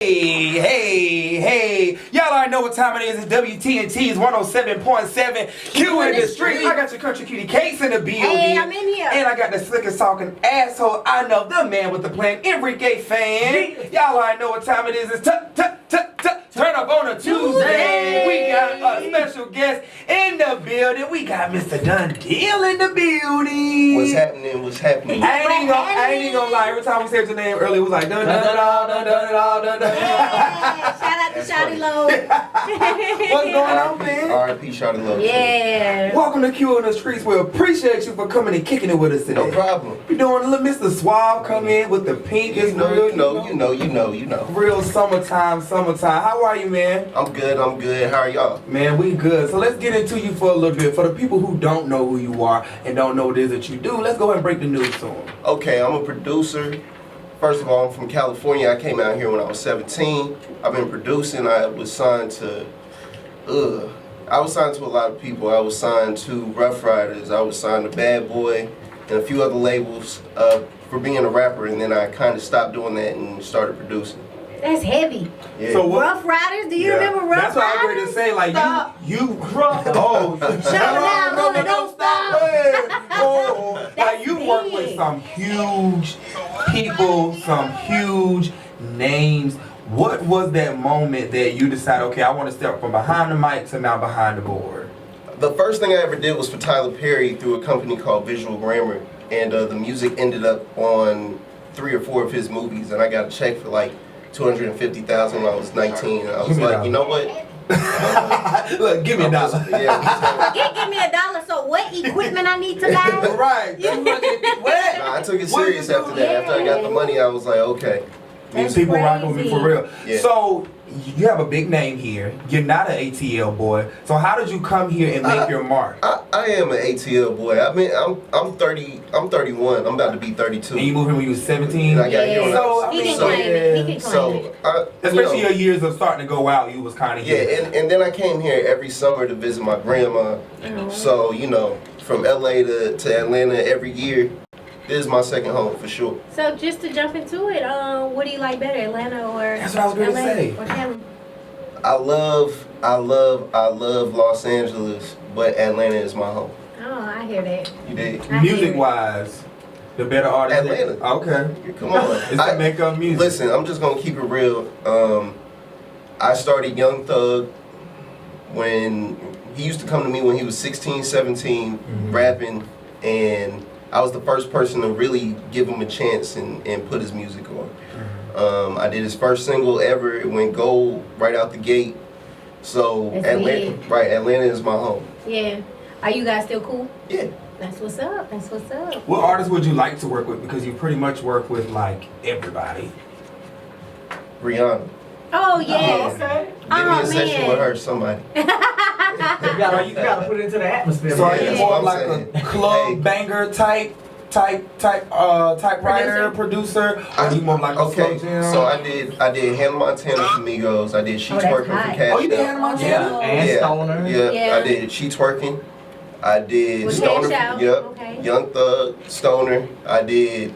Hey, y'all already know what time it is. It's WTNT's 107.7 Q in the street. I got your country cutie Cakes in the building. Hey, I'm in here. And I got the slickest talking asshole I know, the man with the plan, Enrique fan. Y'all already know what time it is. It's turn up on a Tuesday. We got a special guest in the building. We got Mr. DunDeal in the building. What's happening? What's happening? I ain't even gonna lie. Every time we said your name earlier, it was like dun dun dun dun dun dun dun. Yeah, shout out to Shawty Low. What's going on, man? R.I.P. Shawty Low. Yeah. Welcome to Q in the Streets. We appreciate you for coming and kicking it with us today. No problem. We doing a little Mr. Suave come in with the pink. You know. Real summertime. How are you, man? I'm good. How are y'all? Man, we good. So let's get into you for a little bit. For the people who don't know who you are and don't know what it is that you do, let's go ahead and break the news to them. Okay, I'm a producer. First of all, I'm from California. I came out here when I was 17. I've been producing. I was signed to a lot of people. I was signed to Rough Riders. I was signed to Bad Boy and a few other labels for being a rapper. And then I kind of stopped doing that and started producing. That's heavy. Yeah. So what? Rough Riders? Do you remember Rough That's what I was Riders? ready to say. Like you rough. Oh, Shut down, roll it, don't stop. Oh, like you That's work big. with some huge people, some huge names. What was that moment that you decided, okay, I want to step from behind the mic to now behind the board? The first thing I ever did was for Tyler Perry through a company called Visual Grammar, and the music ended up on 3 or 4 of his movies, and I got a check for like $250,000 when I was 19, and I was like, you know what? Look, give me a dollar. Give me a dollar. So what equipment I need to buy? Right. What? Nah, I took it serious after that. After I got the money, I was like, okay. That's People rocking with me crazy. for real. Yeah. So you have a big name here. You're not an ATL boy. So how did you come here and make your mark? I am an ATL boy. I mean, I'm 30. I'm 31. I'm about to be 32. And you moved here when you was 17. And I got here when I was So, I He mean, can so, claim it. He can claim it. especially your years of starting to go out, you was kind of here. Yeah, and then I came here every summer to visit my grandma. So, from LA to Atlanta every year, this is my second home for sure. So just to jump into it, what do you like better, Atlanta or That's what I was gonna LA say. or Cali? I love Los Angeles, but Atlanta is my home. Oh, I hear that. You dig? I hear Music wise, the better artist. Atlanta. Okay. Come on. It's the makeup music. Listen, I'm just gonna keep it real. I started Young Thug when he used to come to me when he was 16, 17, rapping, and I was the first person to really give him a chance and put his music on. I did his first single ever. It went gold right out the gate. So That's Atlanta, big. right? Atlanta is my home. Yeah. Are you guys still cool? Yeah. That's what's up. That's what's up. What artists would you like to work with? Because you pretty much work with like everybody. Rihanna. Oh yeah. Okay. Give me a session with her, somebody. You gotta put it into the atmosphere. So are man. you that's more what I'm like saying. a club Hey. banger type writer, producer? Or are you more like a Okay, slow jam? so I did Hannah Montana for Migos. I did She Oh, that's Twerking hot. for Cash Oh, you did Doll. Hannah Montana? Oh. And Stoner. Yeah. I did She Twerking. I did With Stoner. Cash Doll. Yep. Okay. Young Thug, Stoner. I did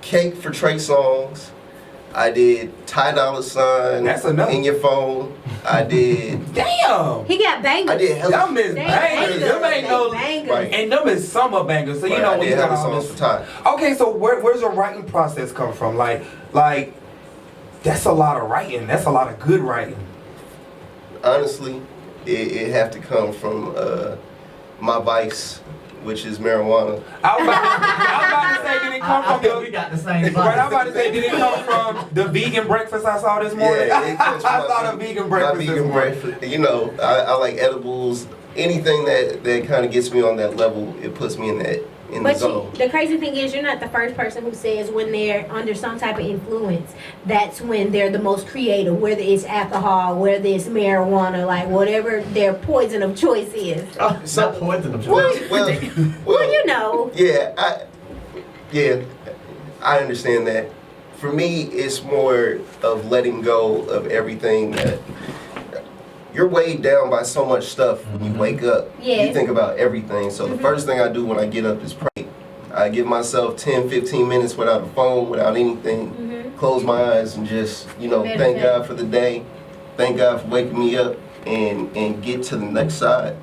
Cake for Trey Songz. I did Ty Dolla $ign. That's enough. In Your Phone. I did. Damn! He got bangers. I did Y'all hella. miss bangers. Them ain't no. Bangers. Right. And them is summer bangers. So you Right, know I when did you got hella all songs this. for Ty. Okay, so where's your writing process come from? Like that's a lot of writing. That's a lot of good writing. Honestly, it have to come from my vice, which is marijuana. I was about to say, did it come I from feel we the? got the same Right, vibe. I'm about to say, did it come from the vegan breakfast I saw this morning? Yeah, it comes from I saw the vegan breakfast My this vegan morning. breakfast. I like edibles. Anything that kind of gets me on that level, it puts me in the But zone. the crazy thing is, you're not the first person who says when they're under some type of influence, that's when they're the most creative, whether it's alcohol, whether it's marijuana, like whatever their poison of choice is. It's not poison of Well, choice. well, Well, you know. Yeah, I understand that. For me, it's more of letting go of everything that you're weighed down by so much stuff when you wake up. Yeah. You think about everything. So the first thing I do when I get up is pray. I give myself 10, 15 minutes without a phone, without anything. close my eyes and just, thank God for the day, thank God for waking me up, and get to the next side.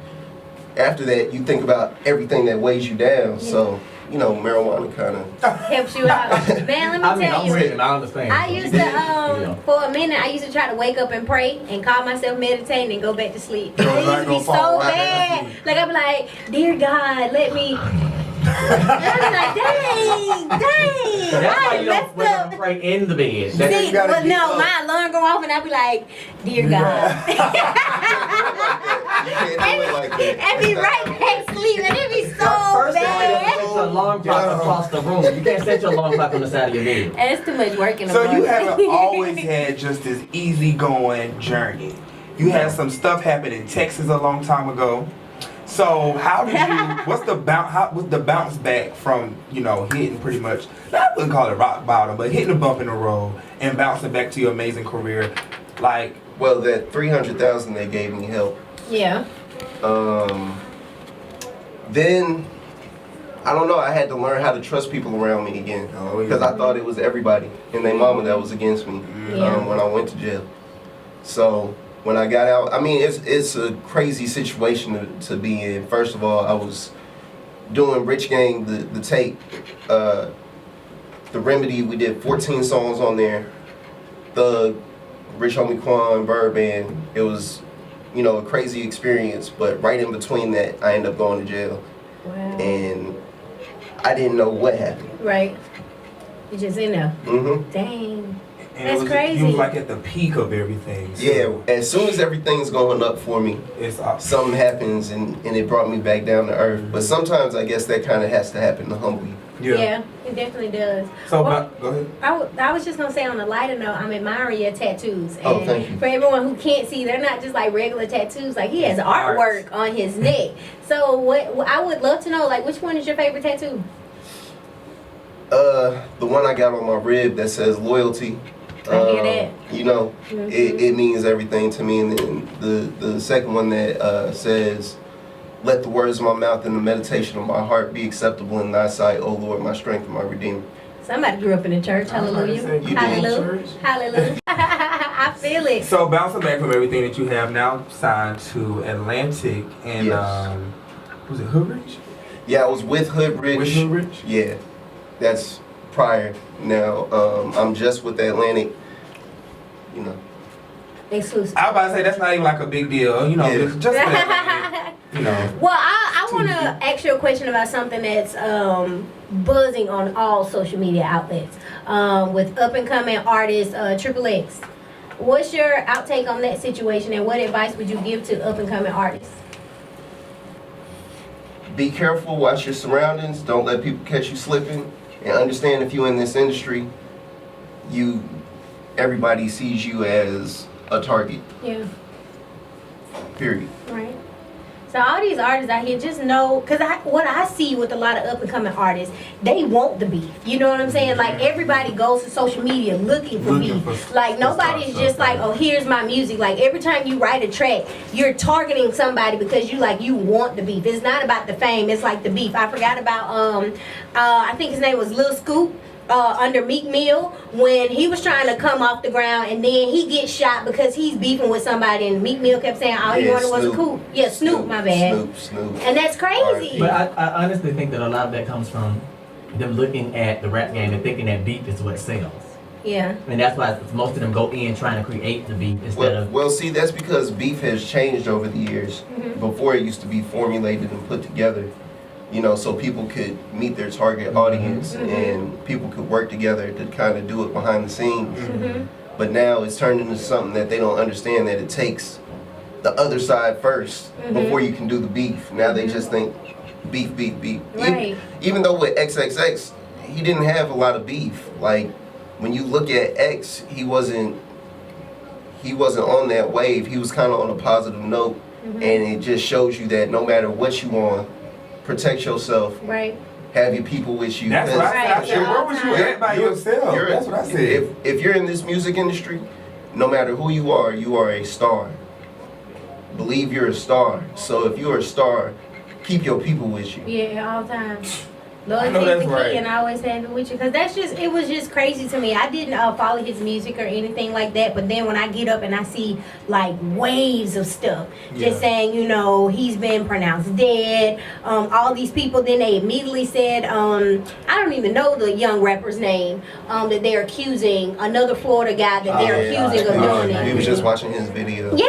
After that, you think about everything that weighs you down. Yeah. So, marijuana kind of helps you out. Man, let me tell I'm you. ready. I understand. I used to, for a minute, I used to try to wake up and pray and call myself meditating and go back to sleep. It used to be so bad. Like, I'd be like, dear God, let me. I'd be like, dang. That's why you messed don't wake up up. and pray in the bed. See, but no, my alarm go off and I'd be like, dear God. you can't do it like that. And be right back sleeping. It'd be so First thing, you bad. set your alarm clock across the room. You can't set your alarm clock on the side of your bed. And it's too much work in the So morning. you haven't always had just this easygoing journey. You had some stuff happen in Texas a long time ago. So how did you? What's the bounce back from hitting pretty much? I wouldn't call it rock bottom, but hitting a bump in the road and bouncing back to your amazing career, like. Well, that $300,000 they gave me helped. Yeah. Then I don't know. I had to learn how to trust people around me again because I thought it was everybody and their mama that was against me when I went to jail. So when I got out, I mean, it's a crazy situation to be in. First of all, I was doing Rich Gang, the tape, the Remedy. We did 14 songs on there. The Rich Homie Quan, Birdman. It was, a crazy experience. But right in between that, I ended up going to jail. Wow. And I didn't know what happened. Right. You just in there. Mm-hmm. Dang. And That's crazy. You was like at the peak of everything. So Yeah, as soon as everything's going up for me, it's up. something happens and it brought me back down to earth. But sometimes I guess that kind of has to happen to humble you. Yeah, it definitely does. So, Well, go ahead. I was just gonna say on a lighter note, I'm admiring your tattoos. And Oh, thank you. for everyone who can't see, they're not just like regular tattoos. Like he has Art. artwork on his neck. So what I would love to know, like, which one is your favorite tattoo? The one I got on my rib that says loyalty. I hear that. Mm-hmm. It means everything to me. And then the second one that says, let the words of my mouth and the meditation of my heart be acceptable in thy sight, O Lord, my strength and my redeemer. Somebody grew up in the church. Hallelujah. You did. Hallelujah. Hallelujah. I feel it. So bouncing back from everything that you have now, signed to Atlantic and Yes. Was it Hoodrich? Yeah, I was with Hoodrich. With Hoodrich? Yeah, that's prior. Now, I'm just with Atlantic, Exclusive. I was about to say that's not even like a big deal, Yeah. just with Atlantic, Well, I want to ask you a question about something that's buzzing on all social media outlets with up and coming artists, Triple X. What's your outtake on that situation, and what advice would you give to up and coming artists? Be careful, watch your surroundings, don't let people catch you slipping, and understand if you're in this industry, everybody sees you as a target, Yeah. period. Right. So all these artists out here just know, because what I see with a lot of up and coming artists, they want the beef. You know what I'm saying? Like everybody goes to social media looking for beef. Like nobody is just like, oh, here's my music. Like every time you write a track, you're targeting somebody because you want the beef. It's not about the fame. It's like the beef. I forgot about I think his name was Lil Scoop. Under Meek Mill, when he was trying to come off the ground and then he gets shot because he's beefing with somebody, and Meek Mill kept saying all he wanted was a coup. Yeah, Snoop, my bad. Snoop. And that's crazy. But I honestly think that a lot of that comes from them looking at the rap game and thinking that beef is what sells. Yeah. And that's why most of them go in trying to create the beef instead of... Well, see, that's because beef has changed over the years. Mhm. Before it used to be formulated and put together, so people could meet their target audience and people could work together to kind of do it behind the scenes. Mhm. But now it's turned into something that they don't understand, that it takes the other side first before you can do the beef. Now they just think beef. Right. Even though with XXX, he didn't have a lot of beef. Like when you look at X, he wasn't on that wave. He was kind of on a positive note, and it just shows you that no matter what you want, protect yourself. Right. Have your people with you. That's what I Right. said. Where was you at by yourself? That's what I said. If you're in this music industry, no matter who you are a star. Believe you're a star. So if you're a star, keep your people with you. Yeah, all the time. Loyalty know is that's the key, right. and I always have it with you. Cause it was just crazy to me. I didn't follow his music or anything like that. But then when I get up and I see like waves of stuff, just saying, he's been pronounced dead. All these people. Then they immediately said, I don't even know the young rapper's name. That they're accusing another Florida guy that they're accusing of doing it. We was just watching his video. Yeah,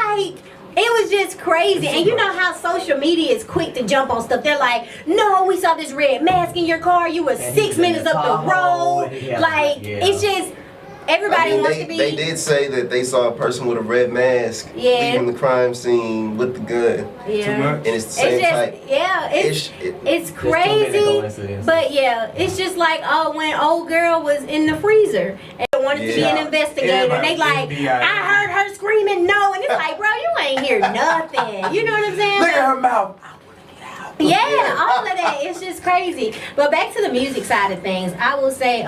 like. It was just crazy. And you know how social media is quick to jump on stuff. They're like, no, we saw this red mask in your car. You were 6 minutes up the road. It's just, everybody wants to be. They did say that they saw a person with a red mask leaving the crime scene with the gun. Yeah. Too much? And it's the same type. Yeah, it's crazy. But yeah, it's just like, when old girl was in the freezer and wanted to be an investigator. And they like, I heard her screaming no. And it's like, bro, you ain't hear nothing. You know what I'm saying? Look at her mouth. Yeah, all of that. It's just crazy. But back to the music side of things, I will say,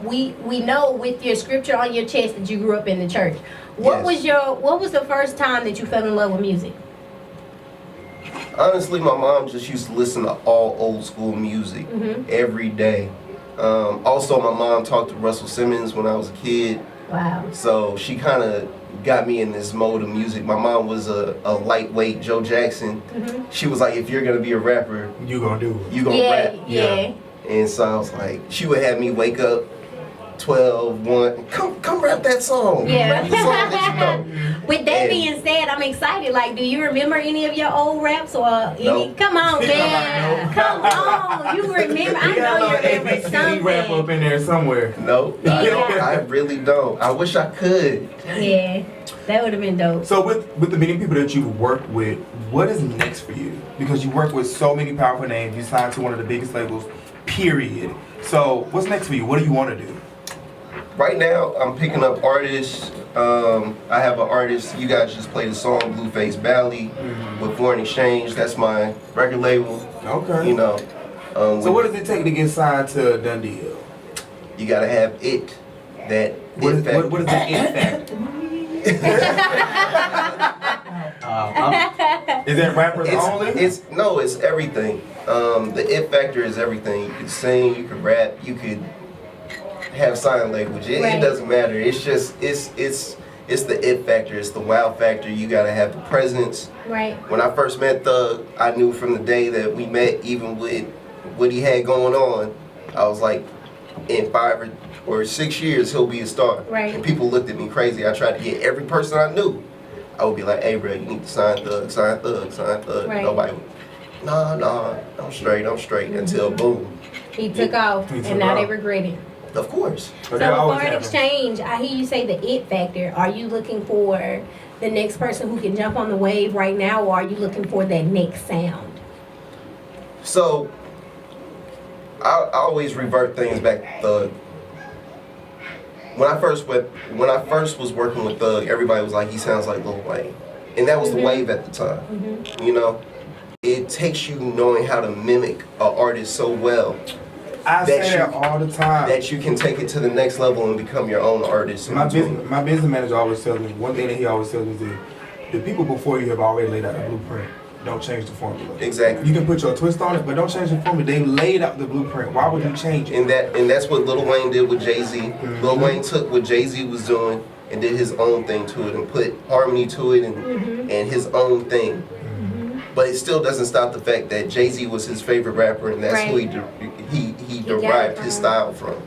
we know with your scripture on your chest that you grew up in the church. What was the first time that you fell in love with music? Honestly, my mom just used to listen to all old school music every day. Also, my mom talked to Russell Simmons when I was a kid. Wow. So she kind of got me in this mode of music. My mom was a lightweight Joe Jackson. She was like, if you're going to be a rapper, You gonna do it. you going to rap. Yeah. And so I was like, she would have me wake up 12, 1, come rap that song. Yeah. Rap the song that you know. With that being said, I'm excited. Like, do you remember any of your old raps or any? Nope. Come on, man. Come on. You remember? I know you remember something. Rap up in there somewhere. No, Yeah. I really don't. I wish I could. Yeah, that would have been dope. So with the many people that you work with, what is next for you? Because you work with so many powerful names. You signed to one of the biggest labels, period. So what's next for you? What do you want to do? Right now, I'm picking up artists. I have an artist. You guys just played a song, Blueface Valley, with Foreign Exchange. That's my record label. Okay. So what does it take to get signed to DunDeal? You gotta have it. That What it is factor. what is the it factor? Is that rappers only? It's everything. The it factor is everything. You can sing, you can rap, you could have sign language. It doesn't matter. It's just it's the it factor. It's the wow factor. You gotta have the presence. Right. When I first met Thug, I knew from the day that we met, even with what he had going on, I was like, in 5 or 6 years, he'll be a star. Right. And people looked at me crazy. I tried to get every person I knew. I would be like, hey, bro, you need to sign Thug, sign Thug, sign Thug. Right. Nobody would, nah, I'm straight, until boom. He took off, and now they regret it. Of course. So with Foreign Exchange, I hear you say the it factor. Are you looking for the next person who can jump on the wave right now, or are you looking for that next sound? So, I always revert things back to Thug. When I first was working with Thug, everybody was like, he sounds like Lil Wayne. And that was the wave at the time. You know? It takes you knowing how to mimic an artist so well. I say that all the time. That you can take it to the next level and become your own artist. My business manager always tells me, one thing that he always tells me is that the people before you have already laid out the blueprint. Don't change the formula. Exactly. You can put your twist on it, but don't change the formula. They laid out the blueprint. Why would you change it? And that's what Lil Wayne did with Jay-Z. Lil Wayne took what Jay-Z was doing and did his own thing to it and put harmony to it and his own thing. But it still doesn't stop the fact that Jay-Z was his favorite rapper, and that's who he derived his style from.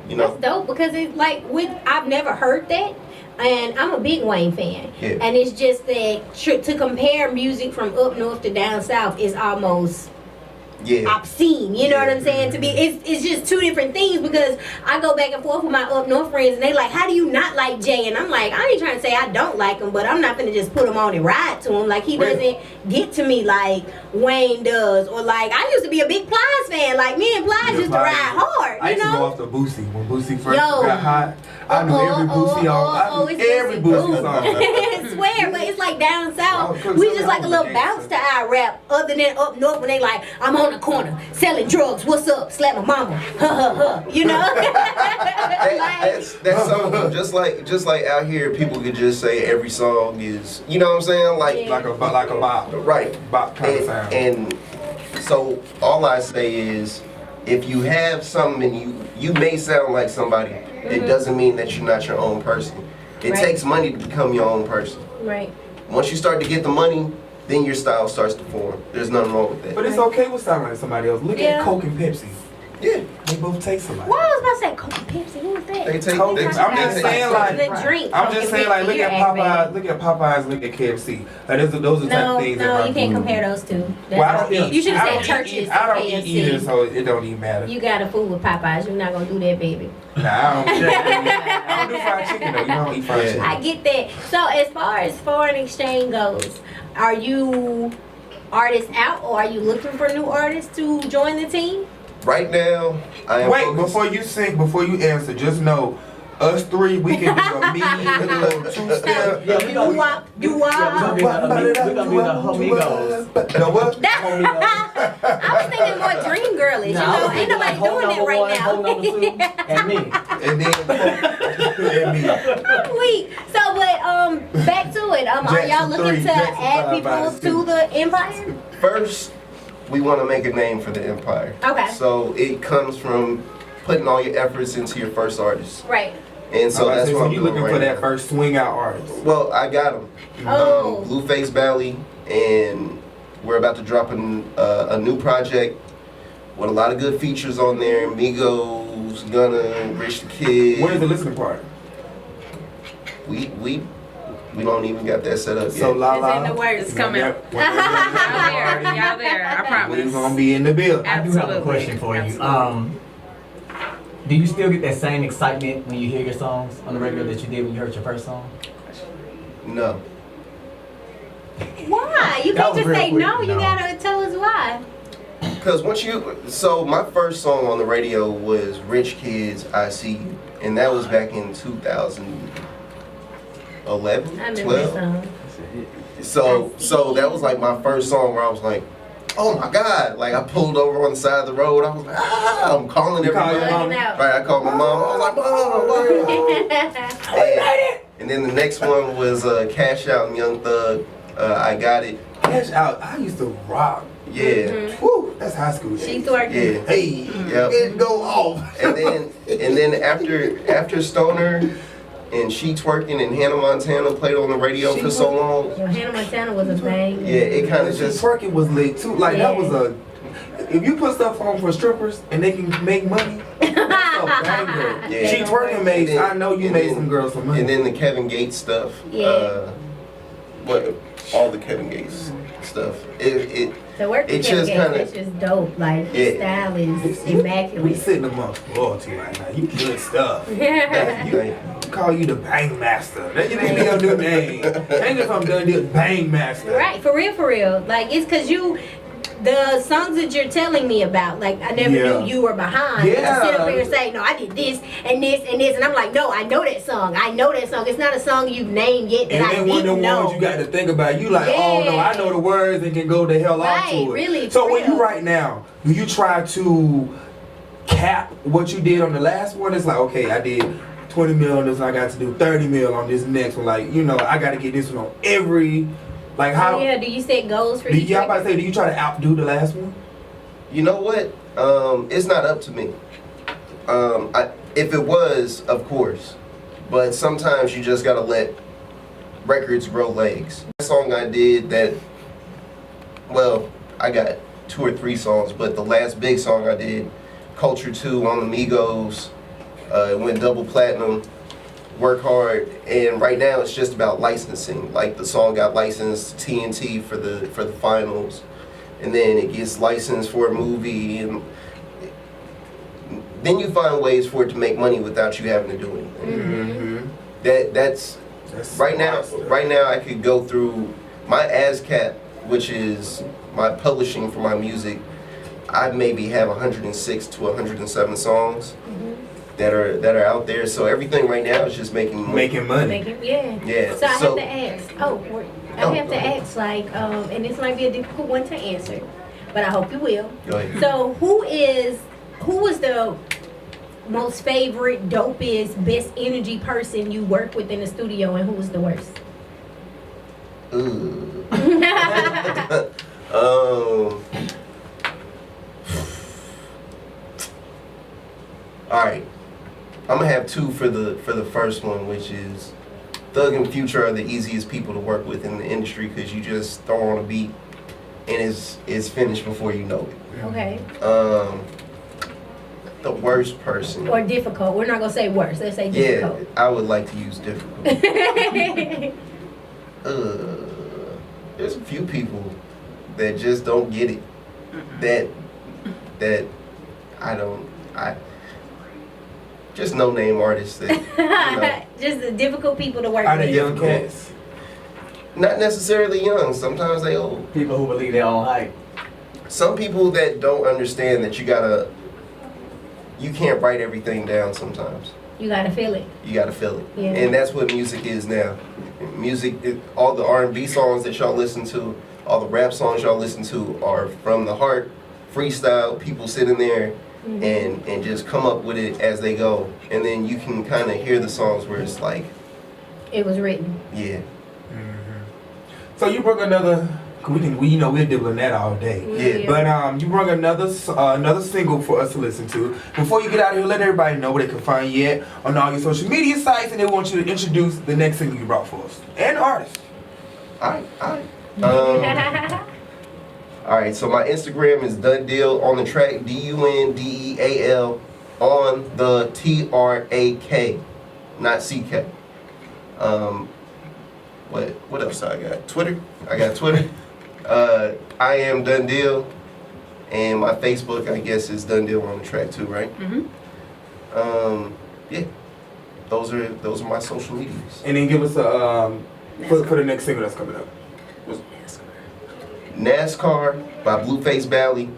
You know? That's dope, because it's like I've never heard that, and I'm a big Wayne fan. Yeah. And it's just that to compare music from up north to down south is almost obscene, you know what I'm saying? To be, it's just two different things, because I go back and forth with my up north friends, and they like, how do you not like Jay? And I'm like, I ain't trying to say I don't like him, but I'm not gonna just put him on and ride to him. Like, he doesn't get to me like Wayne does, or like I used to be a big Plies fan. Like, me and Plies used to ride hard. I used to go off the Boosie when Boosie first got hot. I knew every Boosie song. I knew every Boosie song. I swear, but it's like down south, we just like a little bounce to our rap. Other than up north, when they like, I'm on the corner selling drugs. What's up? Slap my mama. You know. That's something. Just like out here, people could just say every song is. You know what I'm saying? Like a bop. Right. Bop kind of sound. And so all I say is, if you have something and you may sound like somebody, it doesn't mean that you're not your own person. It Right. takes money to become your own person. Right. Once you start to get the money, then your style starts to form. There's nothing wrong with that. But it's okay with sounding like somebody else. Look Yeah. at Coke and Pepsi. Yeah, They both taste alike. Well, I was about to say Coke and Pepsi. Who was that? they take. Coke. They, I'm just they saying, take- like, the drink. I'm Coke just and saying, like, Pepsi. look You're at Popeyes, aggravating. look at Popeyes, look at KFC. Like, those are the type of things that No, my you can't food- compare those two. Well, I don't eat. You should I have don't said eat- churches. I don't KFC. eat either, so it don't even matter. You got a food with Popeyes. You're not gonna do that, baby. Nah, I don't do fried chicken though. You don't eat fried Yeah. chicken. I get that. So as far as foreign exchange goes, are you artists out or are you looking for new artists to join the team? Right now, I am. Wait, focused- before you answer, just know, us three, we can do a little two-step. Yeah, we gonna- You wop, you Yeah, we gonna wop. be the homegos. The what? I was thinking more dream girlish. You know, ain't nobody doing that right Home number two, now. and me. And then and me. Sweet. So, but back to it. Are y'all Jackson looking 3, to Jackson add 5 people by the to the empire? First, we want to make a name for the empire. Okay. So it comes from putting all your efforts into your first artist, Right. and so that's what I'm you doing looking right for that now. first swing out artist. Well, I got him. Oh. Blueface Valley, and we're about to drop a new project with a lot of good features on there. Migos, Gunna, Rich the Kid. Where's the listening part? We don't even got that set up So yet. la It's la. in the works. It's coming. Y'all Y'all there. I promise. gonna be in the building. I do have a Absolutely. question for you. Absolutely. Do you still get that same excitement when you hear your songs on the radio that you did when you heard your first song? No. Why? You That can't was just real say quick. no. You No. gotta tell us why. Because so my first song on the radio was Rich Kids, I See You. And that was back in 2011, I remember 12. that song. So that was like my first song where I was like, oh my God. Like I pulled over on the side of the road. I was like, I'm calling You call everybody. your mom? Out. Right, I called my mom. I was like, Mom. And then the next one was Cash Out and Young Thug. I Got It. Cash out. I used to rock. Yeah. Woo, that's high school. She days. twerking. Yeah. Hey, Yep. it go off. And then after Stoner and She Twerking and Hannah Montana played on the radio She for so long, Yo, Hannah Montana was a bang. yeah, it kind of She just twerking was lit too. Like that Yeah. was a. If you put stuff on for strippers and they can make money, that's a banger. Yeah. She twerking made. And then- I know you and made then- some girls some money. and then the Kevin Gates stuff. Yeah. All the Kevin Gates stuff. It The work It with just Kevin kinda- Gates is just dope. Like his Yeah. style is we immaculate. sitting amongst royalty right now. You good stuff. Yeah. you, Call you the Bang Master. That you need to be your new name. Ain't if I'm done this Bang Master. Right, for real, for real. Like it's cause the songs that you're telling me about, like I never Yeah. knew you were behind. Yeah. You sit up here and say, no, I did this and this and this, and I'm like, no, I know that song. I know that song. It's not a song you've named yet that And I then one of the didn't know. ones you got to think about. You like, oh no, I know the words and can go the hell off Right, to it. really, So for when you real. write now, do you try to cap what you did on the last one? It's like, okay, I did 20 mil on this, I got to do 30 mil on this next one. Like, you know, I got to get this one on every. Like how? Oh, yeah, do you set goals for Do each you, I'm about record? to say, do you try to outdo the last one? You know what? It's not up to me. If it was, of course. But sometimes you just gotta let records grow legs. That song I did that, well, I got 2 or 3 songs, but the last big song I did, Culture 2 on the Migos, it went double platinum, Work Hard, and right now it's just about licensing. Like the song got licensed to TNT for the finals, and then it gets licensed for a movie, and then you find ways for it to make money without you having to do anything. Mm-hmm. That's right now. Right now, I could go through my ASCAP, which is my publishing for my music. I maybe have 106 to 107 songs that are out there. So everything right now is just making money. Making money. Yeah. Yeah, So I so- have to ask. I Oh, have to go ahead. ask, like, and this might be a difficult one to answer, but I hope you will. Go ahead. So who was the most favorite, dopest, best energy person you worked with in the studio, and who was the worst? Ooh. All right, I'm gonna have two for the first one, which is Thug and Future are the easiest people to work with in the industry because you just throw on a beat and it's finished before you know it. Okay. The worst person. Or difficult. We're not gonna say worse. Let's say Yeah, difficult. I would like to use difficult. There's a few people that just don't get it. That I just no name artists that Just the difficult people to work Are they with. young cats? not necessarily young. Sometimes they old. People who believe their own hype. Some people that don't understand that you can't write everything down sometimes. You gotta feel it. You gotta feel it. Yeah. And that's what music is now. All the R&B songs that y'all listen to, all the rap songs y'all listen to are from the heart, freestyle, people sitting there and just come up with it as they go. And then you can kind of hear the songs where it's like, It was written. yeah, So you brought another. We're doing that all day. Yeah. But you brought another single for us to listen to. Before you get out of here, let everybody know where they can find you at on all your social media sites, and they want you to introduce the next single you brought for us and the artist. all right. All right, so my Instagram is DunDealOntheTrak, DUNDEAL on the TRAK, not CK. What else I got? Twitter. I got Twitter. I am DunDeal, and my Facebook, I guess, is DunDealOntheTrak too, right? Yeah. Those are my social medias. And then give us a for the next single that's coming up. NASCAR by Blueface Valley.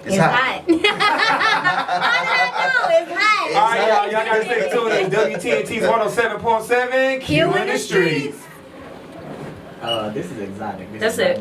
It's hot. How did I know? It's hot. All right, y'all gotta stay tuned to WTNT's 107.7 Q in the streets. This is exotic. That's it.